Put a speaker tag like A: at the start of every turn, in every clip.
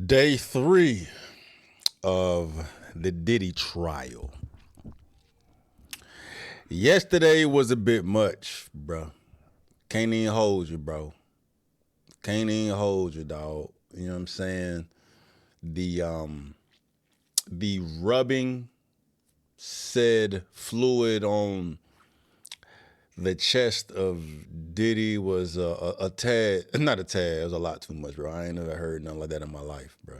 A: Day 3 of the Diddy trial. Yesterday was a bit much, bro. Can't even hold you, bro. Can't even hold you, dog. You know what I'm saying? The rubbing said fluid on the chest of Diddy was a tad, not a tad, it was a lot too much, bro. I ain't never heard nothing like that in my life, bro.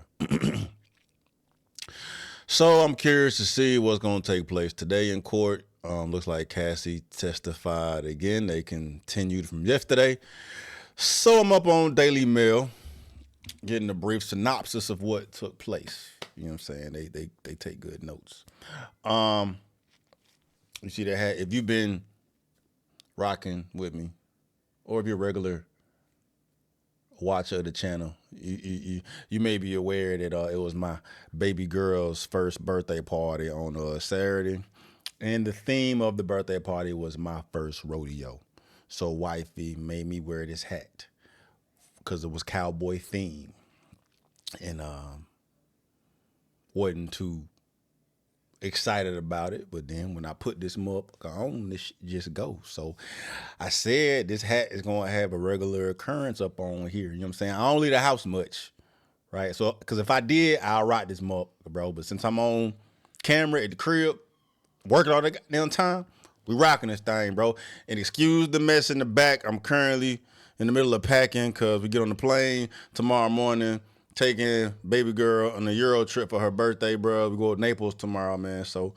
A: So I'm curious to see what's going to take place today in court. Looks like Cassie testified again. They continued from yesterday. So I'm up on Daily Mail, getting a brief synopsis of what took place. You know what I'm saying? They take good notes. You see that hat? If you've been rocking with me, or if you're a regular watcher of the channel, you may be aware that it was my baby girl's first birthday party on Saturday, and the theme of the birthday party was my first rodeo. So wifey made me wear this hat because it was cowboy theme, and wasn't too excited about it, but then when I put this motherfucker on, this shit just goes. So I said this hat is going to have a regular occurrence up on here. You know what I'm saying? I don't leave the house much, right? So, because if I did, I'll rock this motherfucker, bro. But since I'm on camera at the crib, working all the goddamn time, we rocking this thing, bro. And excuse the mess in the back. I'm currently in the middle of packing because we get on the plane tomorrow morning, taking baby girl on a Euro trip for her birthday, bro. We go to Naples tomorrow, man. So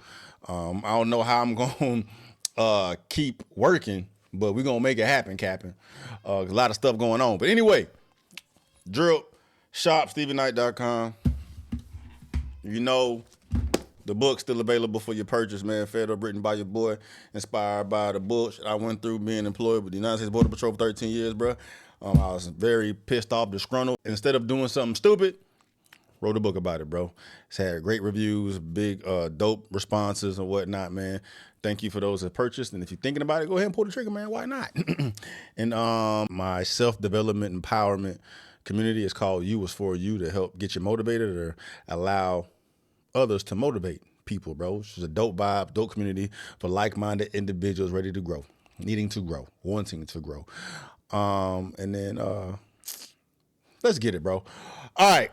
A: I don't know how I'm going to keep working, but we're going to make it happen, Captain. A lot of stuff going on. But anyway, drill, shop, StevieKnight.com. You know, the book's still available for your purchase, man. Fed up, written by your boy, inspired by the bullshit I went through being employed with the United States Border Patrol for 13 years, bro. I was very pissed off, disgruntled. Instead of doing something stupid, wrote a book about it, bro. It's had great reviews, big, dope responses and whatnot, man. Thank you for those that purchased. And if you're thinking about it, go ahead and pull the trigger, man. Why not? And my self-development empowerment community is called You Was For You, to help get you motivated or allow others to motivate people, bro. It's just a dope vibe, dope community for like-minded individuals ready to grow, needing to grow, wanting to grow. And then let's get it, bro. All right.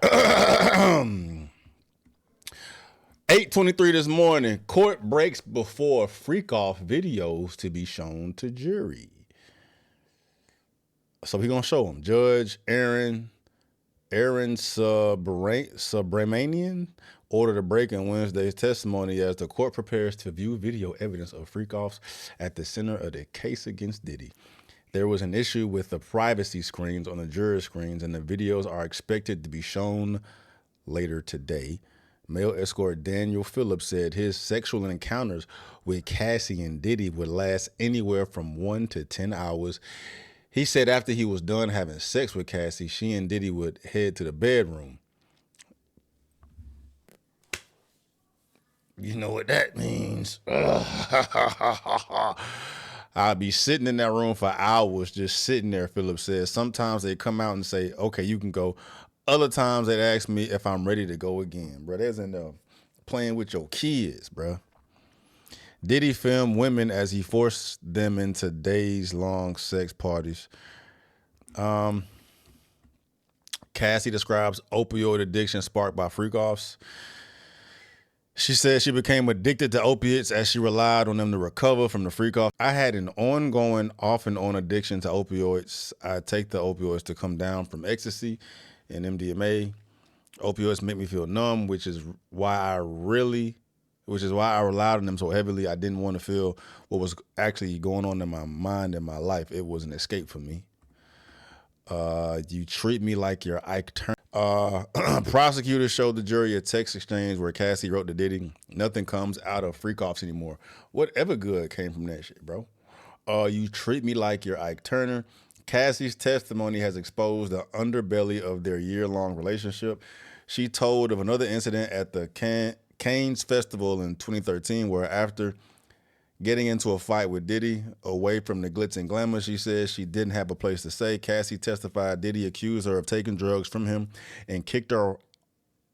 A: 8:23 this morning, court breaks before freak-off videos to be shown to jury. So we're going to show them. Judge Aaron Subramanian ordered a break in Wednesday's testimony as the court prepares to view video evidence of freak-offs at the center of the case against Diddy. There was an issue with the privacy screens on the juror screens, and the videos are expected to be shown later today. Male escort Daniel Phillips said his sexual encounters with Cassie and Diddy would last anywhere from 1 to 10 hours. He said after he was done having sex with Cassie, she and Diddy would head to the bedroom. You know what that means. I'll be sitting in that room for hours, just sitting there, Phillips says. Sometimes they come out and say, okay, you can go. Other times they'd ask me if I'm ready to go again. Bro, there's enough playing with your kids, bro. Diddy filmed women as he forced them into days-long sex parties. Cassie describes opioid addiction sparked by freak-offs. She said she became addicted to opiates as she relied on them to recover from the freak-off. I had an ongoing off and on addiction to opioids. I take the opioids to come down from ecstasy and MDMA. Opioids make me feel numb, which is why I relied on them so heavily. I didn't want to feel what was actually going on in my mind and my life. It was an escape for me. You treat me like you're Ike Turner. Prosecutors showed the jury a text exchange where Cassie wrote to Diddy, "Nothing comes out of freak-offs anymore." Whatever good came from that shit, bro. You treat me like you're Ike Turner. Cassie's testimony has exposed the underbelly of their year-long relationship. She told of another incident at the Cannes Festival in 2013 where after getting into a fight with Diddy, away from the glitz and glamour, she says she didn't have a place to stay. Cassie testified Diddy accused her of taking drugs from him and kicked her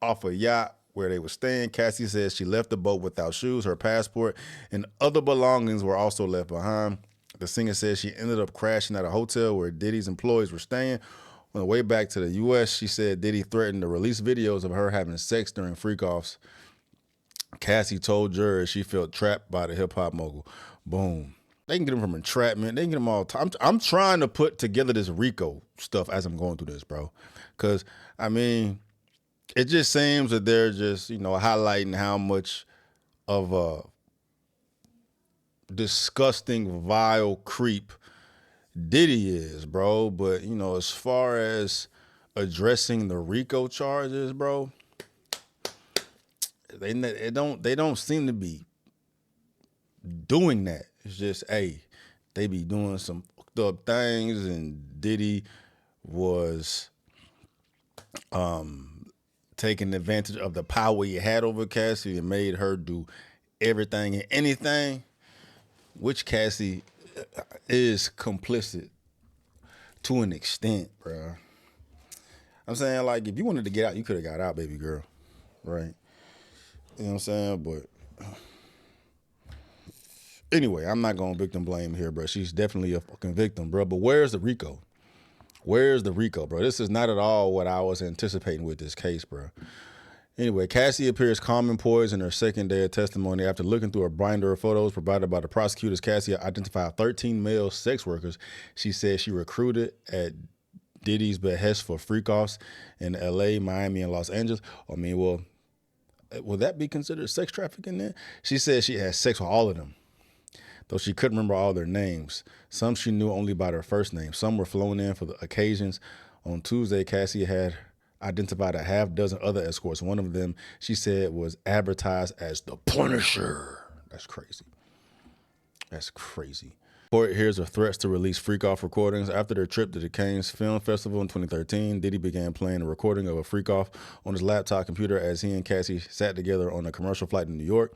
A: off a yacht where they were staying. Cassie says she left the boat without shoes, her passport, and other belongings were also left behind. The singer says she ended up crashing at a hotel where Diddy's employees were staying. On the way back to the U.S., she said Diddy threatened to release videos of her having sex during freak-offs. Cassie told jurors she felt trapped by the hip-hop mogul. Boom. They can get him from entrapment. They can get him all time. I'm trying to put together this RICO stuff as I'm going through this, bro. Because, I mean, it just seems that they're just, highlighting how much of a disgusting, vile creep Diddy is, bro. But, as far as addressing the RICO charges, bro, they don't seem to be doing that. It's just, hey, they be doing some fucked up things, and Diddy was taking advantage of the power he had over Cassie and made her do everything and anything, which Cassie is complicit to an extent, bro. I'm saying, like, if you wanted to get out, you could have got out, baby girl, right? You know what I'm saying? But anyway, I'm not going to victim blame here, bro. She's definitely a fucking victim, bro. But where's the RICO? Where's the RICO, bro? This is not at all what I was anticipating with this case, bro. Anyway, Cassie appears calm and poised in her second day of testimony. After looking through a binder of photos provided by the prosecutors, Cassie identified 13 male sex workers she said she recruited at Diddy's behest for freak-offs in L.A., Miami, and Los Angeles. I mean, well, would that be considered sex trafficking then? She said she had sex with all of them, though she couldn't remember all their names. Some she knew only by their first name. Some were flown in for the occasions. On Tuesday, Cassie had identified a half dozen other escorts. One of them, she said, was advertised as the Punisher. That's crazy. That's crazy. Court hears of threats to release freak-off recordings. After their trip to the Cannes Film Festival in 2013, Diddy began playing a recording of a freak-off on his laptop computer as he and Cassie sat together on a commercial flight to New York.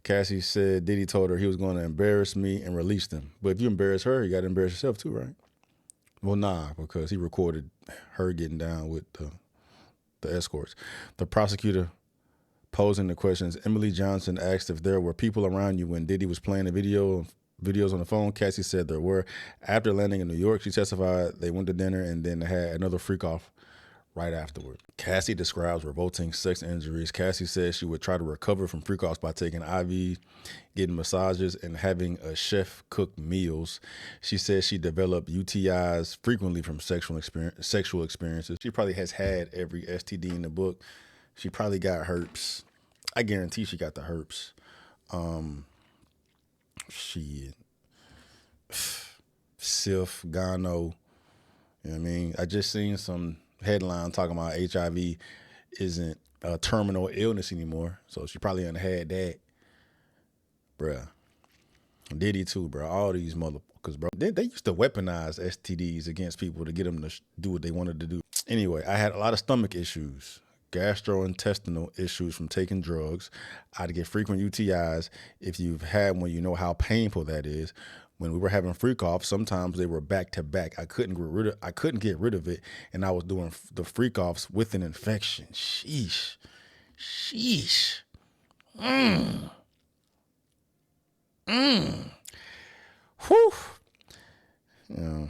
A: Cassie said Diddy told her he was going to embarrass me and release them. But if you embarrass her, you got to embarrass yourself too, right? Well, nah, because he recorded her getting down with the escorts. The prosecutor posing the questions. Emily Johnson asked if there were people around you when Diddy was playing the videos on the phone. Cassie said there were. After landing in New York, she testified they went to dinner and then had another freak-off right afterward. Cassie describes revolting sex injuries. Cassie says she would try to recover from freak-offs by taking IV, getting massages, and having a chef cook meals. She says she developed UTIs frequently from sexual experiences. She probably has had every STD in the book. She probably got herpes. I guarantee she got the herpes. Shit. Sif, gono. You know what I mean? I just seen some headline talking about HIV isn't a terminal illness anymore. So she probably hadn't had that. Bruh. Diddy too, bro. All these motherfuckers, bro. They used to weaponize STDs against people to get them to do what they wanted to do. Anyway, I had a lot of stomach issues, gastrointestinal issues from taking drugs. I'd get frequent UTIs. If you've had one, you know how painful that is. When we were having freak-offs, sometimes they were back to back. I couldn't get rid of it, and I was doing the freak-offs with an infection. Sheesh. Whew. Yeah.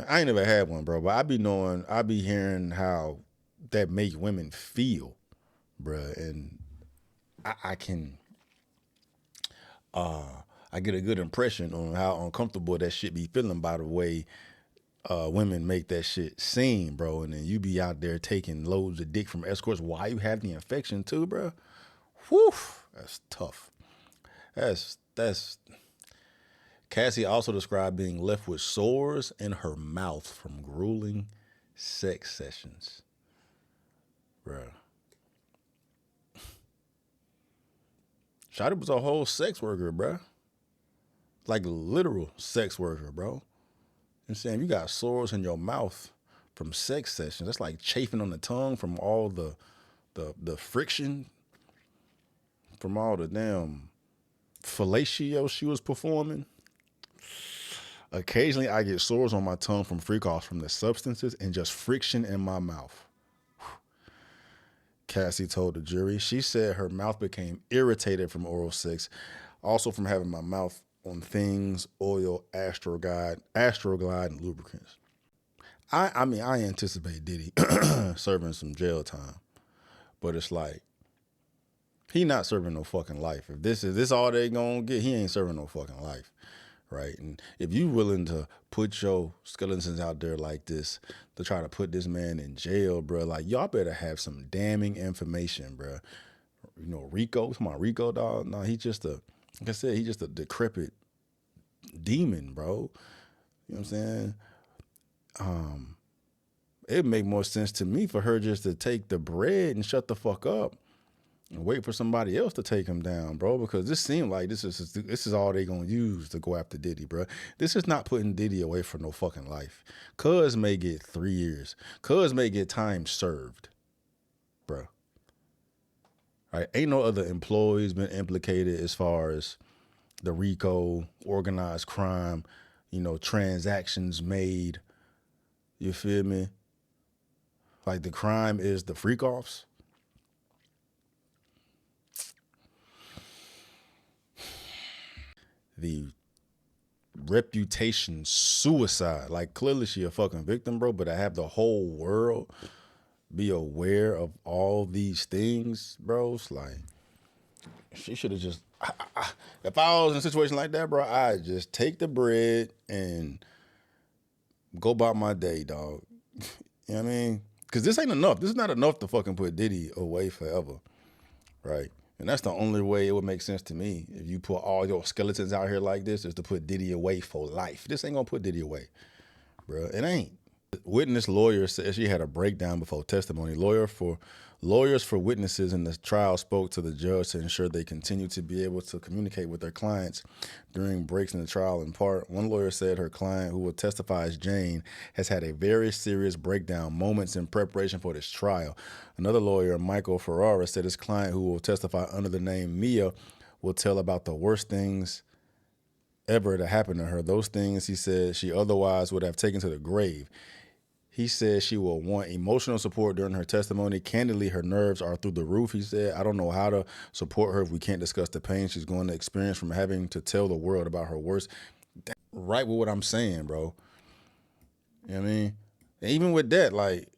A: I ain't never had one, bro, but I be hearing how that make women feel, bro, and I get a good impression on how uncomfortable that shit be feeling by the way women make that shit seem, bro, and then you be out there taking loads of dick from escorts while you have the infection too, bro. Whew, that's tough. That's Cassie also described being left with sores in her mouth from grueling sex sessions. Bruh. Shawty was a whole sex worker, bruh. Like literal sex worker, bro. You know what I'm saying? You got sores in your mouth from sex sessions. That's like chafing on the tongue from all the friction, from all the damn fellatio she was performing. Occasionally, I get sores on my tongue from freak-offs from the substances and just friction in my mouth. Cassie told the jury. She said her mouth became irritated from oral sex, also from having my mouth on things, oil, astroglide, and lubricants. I mean, I anticipate Diddy serving some jail time, but it's like he not serving no fucking life. If this all they gonna get, he ain't serving no fucking life, right? And if you willing to put your skeletons out there like this to try to put this man in jail, bro, like y'all better have some damning information, bro. You know, RICO, come on, RICO, dog. No, he just like I said, he just a decrepit demon, bro. You know what I'm saying? It'd make more sense to me for her just to take the bread and shut the fuck up and wait for somebody else to take him down, bro. Because this seemed like this is all they gonna use to go after Diddy, bro. This is not putting Diddy away for no fucking life. Cuz may get 3 years. Cuz may get time served, bro. Right? Ain't no other employees been implicated as far as the RICO, organized crime, you know, transactions made. You feel me? Like the crime is the freak offs. The reputation suicide. Like clearly she a fucking victim, bro, but I have the whole world be aware of all these things, bro. It's like she should have just if I was in a situation like that, bro, I'd just take the bread and go about my day, dog. You know what I mean? Because this ain't enough. This is not enough to fucking put Diddy away forever, right? And that's the only way it would make sense to me. If you put all your skeletons out here like this, is to put Diddy away for life. This ain't gonna put Diddy away, bro. It ain't. Witness lawyer said she had a breakdown before testimony. Lawyers for witnesses in the trial spoke to the judge to ensure they continue to be able to communicate with their clients during breaks in the trial. In part, one lawyer said her client, who will testify as Jane, has had a very serious breakdown moments in preparation for this trial. Another lawyer, Michael Ferrara, said his client, who will testify under the name Mia, will tell about the worst things ever to happen to her. Those things, he said, she otherwise would have taken to the grave. He said she will want emotional support during her testimony. Candidly, her nerves are through the roof, he said. I don't know how to support her if we can't discuss the pain she's going to experience from having to tell the world about her worst. Right with what I'm saying, bro. You know what I mean? And even with that, like,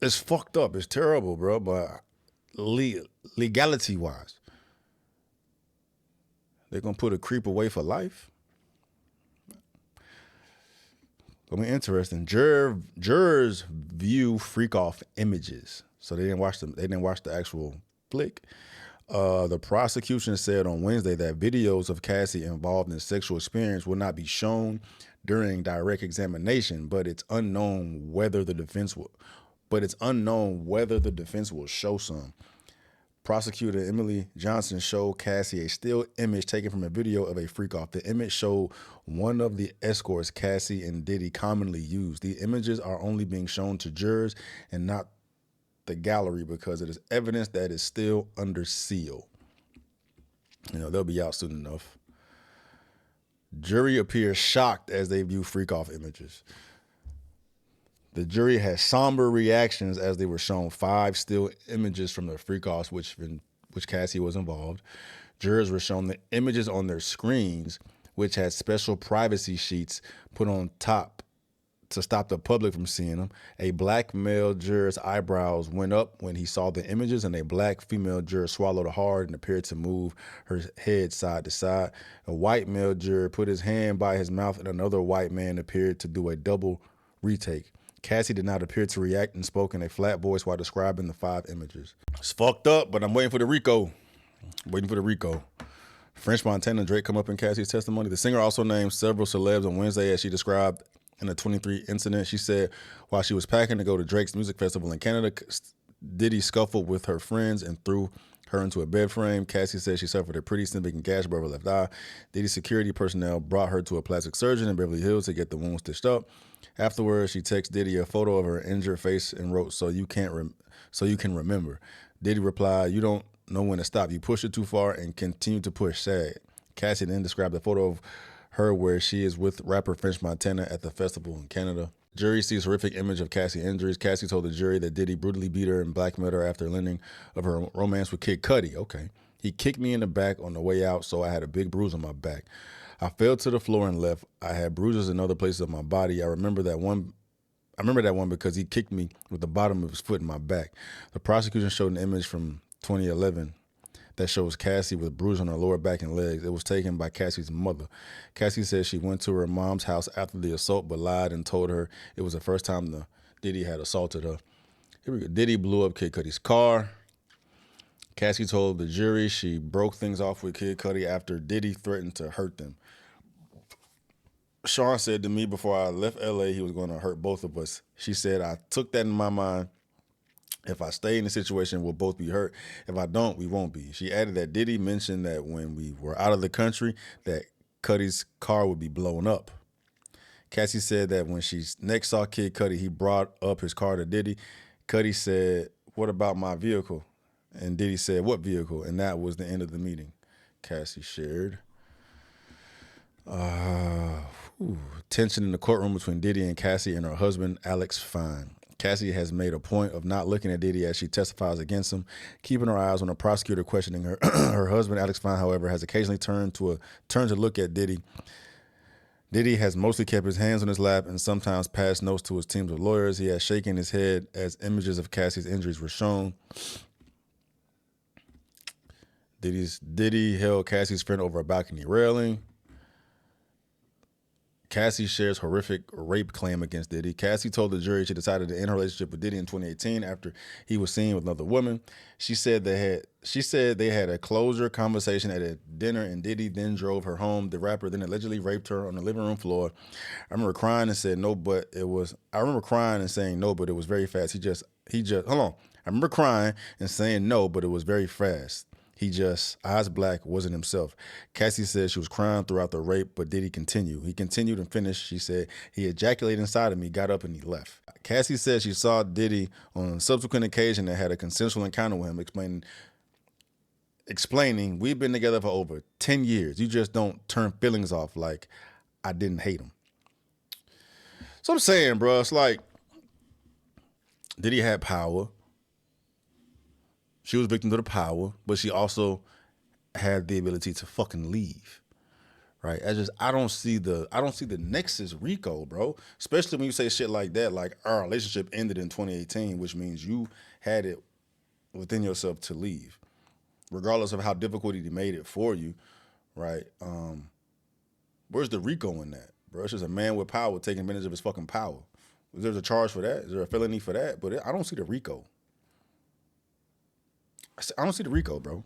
A: it's fucked up. It's terrible, bro. But legality-wise, they're going to put a creep away for life? Gonna be interesting. Jurors view freak off images, so they didn't watch them. They didn't watch the actual flick. The prosecution said on Wednesday that videos of Cassie involved in sexual experience will not be shown during direct examination, but it's unknown whether the defense will. Show some. Prosecutor Emily Johnson showed Cassie a still image taken from a video of a freak off. The image showed one of the escorts Cassie and Diddy commonly use. The images are only being shown to jurors and not the gallery because it is evidence that is still under seal. You know, they'll be out soon enough. Jury appears shocked as they view freak off images. The jury had somber reactions as they were shown 5 still images from the freak-offs which Cassie was involved. Jurors were shown the images on their screens, which had special privacy sheets put on top to stop the public from seeing them. A black male juror's eyebrows went up when he saw the images, and a black female juror swallowed hard and appeared to move her head side to side. A white male juror put his hand by his mouth, and another white man appeared to do a double retake. Cassie did not appear to react and spoke in a flat voice while describing the 5 images. It's fucked up, but I'm waiting for the RICO. French Montana Drake come up in Cassie's testimony. The singer also named several celebs on Wednesday as she described in a 23 incident. She said while she was packing to go to Drake's music festival in Canada, Diddy scuffled with her friends and threw her into a bed frame. Cassie said she suffered a pretty significant gash above her left eye. Diddy security personnel brought her to a plastic surgeon in Beverly Hills to get the wound stitched up. Afterwards, she texted Diddy a photo of her injured face and wrote, so you can remember. Diddy replied, you don't know when to stop. You push it too far and continue to push. Sad. Cassie then described a photo of her where she is with rapper French Montana at the festival in Canada. Jury sees horrific image of Cassie injuries. Cassie told the jury that Diddy brutally beat her and blackmailed her after learning of her romance with Kid Cudi. Okay. He kicked me in the back on the way out, so I had a big bruise on my back. I fell to the floor and left. I had bruises in other places of my body. I remember that one because he kicked me with the bottom of his foot in my back. The prosecution showed an image from 2011 that shows Cassie with bruises on her lower back and legs. It was taken by Cassie's mother. Cassie said she went to her mom's house after the assault but lied and told her it was the first time the Diddy had assaulted her. Here we go. Diddy blew up Kid Cudi's car. Cassie told the jury she broke things off with Kid Cudi after Diddy threatened to hurt them. Sean said to me before I left LA he was going to hurt both of us. She said, I took that in my mind. If I stay in the situation, we'll both be hurt. If I don't, we won't be. She added that Diddy mentioned that when we were out of the country, that Cudi's car would be blown up. Cassie said that when she next saw Kid Cudi, he brought up his car to Diddy. Cudi said, what about my vehicle? And Diddy said, what vehicle? And that was the end of the meeting. Cassie shared. Tension in the courtroom between Diddy and Cassie and her husband, Alex Fine. Cassie has made a point of not looking at Diddy as she testifies against him, keeping her eyes on the prosecutor questioning her. Her husband, Alex Fine, however, has occasionally turned to look at Diddy. Diddy has mostly kept his hands on his lap and sometimes passed notes to his teams of lawyers. He has shaken his head as images of Cassie's injuries were shown. Diddy held Cassie's friend over a balcony railing. Cassie shares horrific rape claim against Diddy. Cassie told the jury she decided to end her relationship with Diddy in 2018 after he was seen with another woman. She said they had a closure conversation at a dinner, and Diddy then drove her home. The rapper then allegedly raped her on the living room floor. I remember crying and saying no, but it was very fast. Hold on. I remember crying and saying no, but it was very fast. He just, eyes black, wasn't himself. Cassie said she was crying throughout the rape, but Diddy continued. He continued and finished. She said, he ejaculated inside of me, got up, and he left. Cassie said she saw Diddy on a subsequent occasion and had a consensual encounter with him, explaining, we've been together for over 10 years. You just don't turn feelings off like I didn't hate him. So I'm saying, bro, it's like Diddy had power. She was victim to the power, but she also had the ability to fucking leave, right? I don't see the nexus RICO, bro. Especially when you say shit like that, like our relationship ended in 2018, which means you had it within yourself to leave, regardless of how difficult he made it for you, right? Where's the RICO in that, bro? It's just a man with power taking advantage of his fucking power. There's a charge for that. Is there a felony for that? But I don't see the RICO. I don't see the RICO, bro.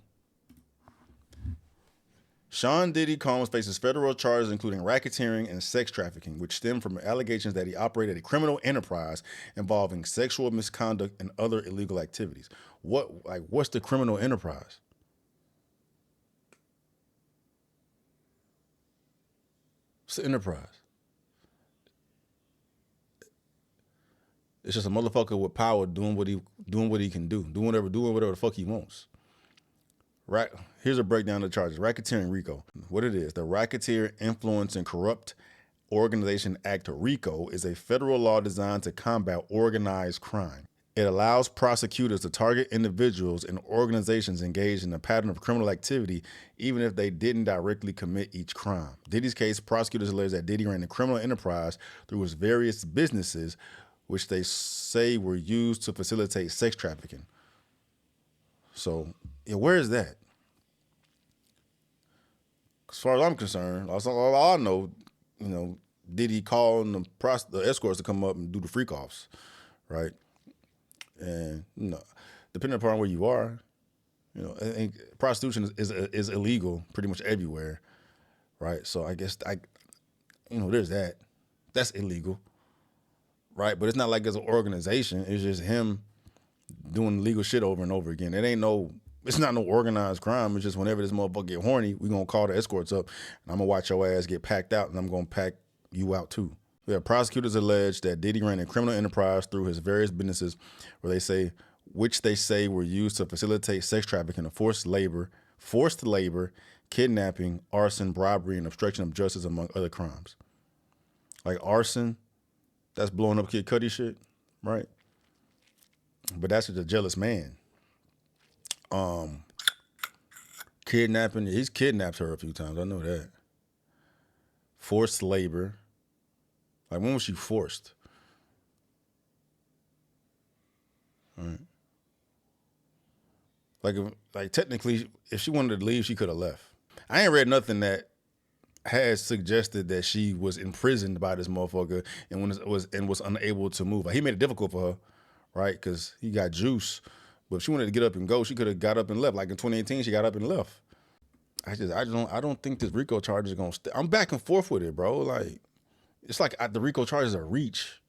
A: Sean Diddy Combs faces federal charges including racketeering and sex trafficking, which stem from allegations that he operated a criminal enterprise involving sexual misconduct and other illegal activities. What's the criminal enterprise? What's the enterprise? It's just a motherfucker with power doing what he can do, doing whatever the fuck he wants. Right? Here's a breakdown of the charges. Racketeering, RICO. What it is: the Racketeer Influence and Corrupt Organization Act, RICO, is a federal law designed to combat organized crime. It allows prosecutors to target individuals and organizations engaged in a pattern of criminal activity, even if they didn't directly commit each crime. Diddy's case, prosecutors allege that Diddy ran a criminal enterprise through his various businesses, which they say were used to facilitate sex trafficking. So, where is that? As far as I'm concerned, all I know, Diddy calling the escorts to come up and do the freak offs, right? And depending upon where you are, and prostitution is illegal pretty much everywhere, right? So I guess there's that. That's illegal. Right, but it's not like it's an organization. It's just him doing legal shit over and over again. It's not no organized crime. It's just whenever this motherfucker get horny, we gonna call the escorts up, and I'm gonna watch your ass get packed out, and I'm gonna pack you out too. Prosecutors allege that Diddy ran a criminal enterprise through his various businesses, which they say were used to facilitate sex trafficking, forced labor, kidnapping, arson, bribery, and obstruction of justice, among other crimes. Like arson, that's blowing up Kid Cudi shit, right? But that's just a jealous man. Kidnapping, he's kidnapped her a few times. I know that. Forced labor. Like, when was she forced? Right. Like technically, if she wanted to leave, she could have left. I ain't read nothing that has suggested that she was imprisoned by this motherfucker and was unable to move. Like, he made it difficult for her, right? Because he got juice. But if she wanted to get up and go, she could have got up and left. Like in 2018, she got up and left. I don't think this RICO charge is gonna I'm back and forth with it, bro. Like, it's like the RICO charges are reach.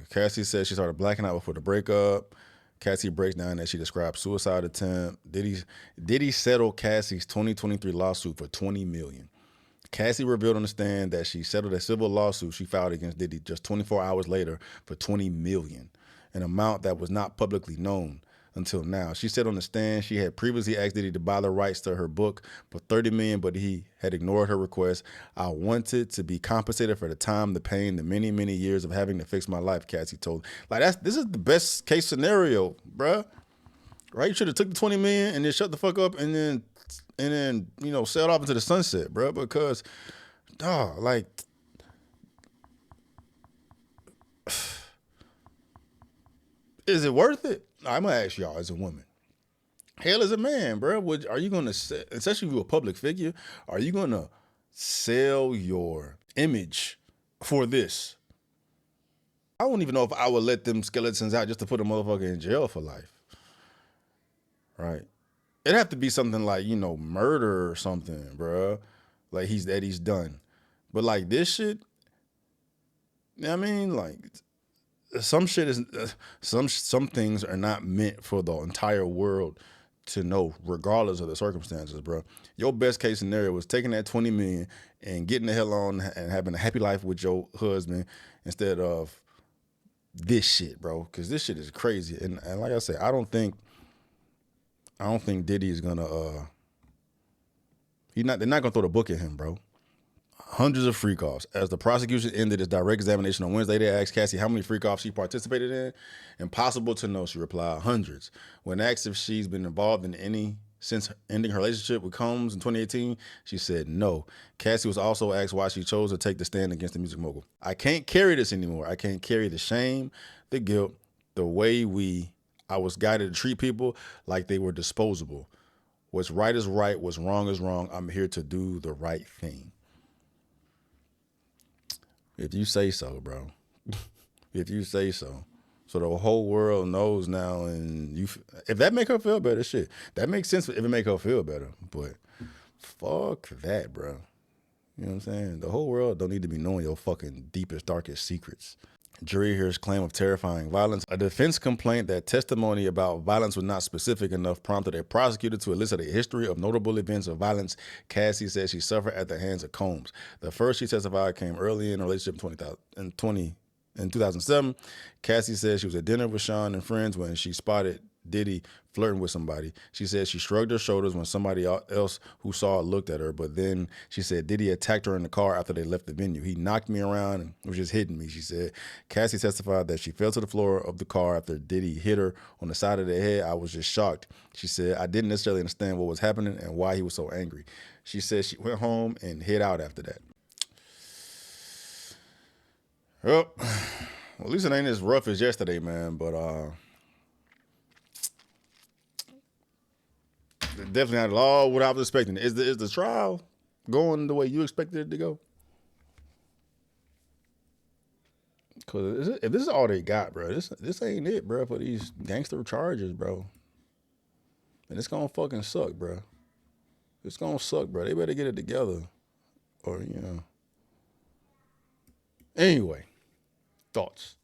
A: Cassie says she started blacking out before the breakup. Cassie breaks down that she described suicide attempt. Diddy settled Cassie's 2023 lawsuit for $20 million. Cassie revealed on the stand that she settled a civil lawsuit she filed against Diddy just 24 hours later for $20 million, an amount that was not publicly known until now. She said on the stand she had previously asked Diddy to buy the rights to her book for $30 million, but he had ignored her request. I wanted to be compensated for the time, the pain, the many, many years of having to fix my life, Cassie told. Like, this is the best case scenario, bruh. Right? You should have took the $20 million and then shut the fuck up and then sailed off into the sunset, bruh, because like, is it worth it? I'm gonna ask y'all as a woman. Hell, as a man, bro, are you gonna, especially if you're a public figure, are you gonna sell your image for this? I don't even know if I would let them skeletons out just to put a motherfucker in jail for life. Right? It'd have to be something like, murder or something, bro. Like he's done. But like this shit, I mean, like, some shit is some things are not meant for the entire world to know, regardless of the circumstances, bro. Your best case scenario was taking that $20 million and getting the hell on and having a happy life with your husband instead of this shit, bro. Because this shit is crazy. And like I said, I don't think Diddy is gonna they're not gonna throw the book at him, bro. Hundreds of freak-offs. As the prosecution ended its direct examination on Wednesday, they asked Cassie how many freak-offs she participated in. Impossible to know, she replied, hundreds. When asked if she's been involved in any since ending her relationship with Combs in 2018, she said no. Cassie was also asked why she chose to take the stand against the music mogul. I can't carry this anymore. I can't carry the shame, the guilt, the way I was guided to treat people like they were disposable. What's right is right, what's wrong is wrong. I'm here to do the right thing. If you say so, bro. If you say so. So the whole world knows now, and if that make her feel better, shit. That makes sense if it make her feel better. But fuck that, bro. You know what I'm saying? The whole world don't need to be knowing your fucking deepest, darkest secrets. Jury hears claim of terrifying violence. A defense complaint that testimony about violence was not specific enough prompted a prosecutor to elicit a history of notable events of violence Cassie says she suffered at the hands of Combs. The first she testified came early in a relationship in 2007. Cassie says she was at dinner with Sean and friends when she spotted Diddy flirting with somebody. She said she shrugged her shoulders when somebody else who saw it looked at her, but then she said Diddy attacked her in the car after they left the venue. He knocked me around and was just hitting me, she said. Cassie testified that she fell to the floor of the car after Diddy hit her on the side of the head. I was just shocked. She said, I didn't necessarily understand what was happening and why he was so angry. She said she went home and hid out after that. Well, at least it ain't as rough as yesterday, man, but definitely not at all what I was expecting. Is the trial going the way you expected it to go? Because if this is all they got, bro, this ain't it, bro, for these gangster charges, bro. And it's gonna fucking suck, bro. It's gonna suck, bro. They better get it together, or Anyway, thoughts.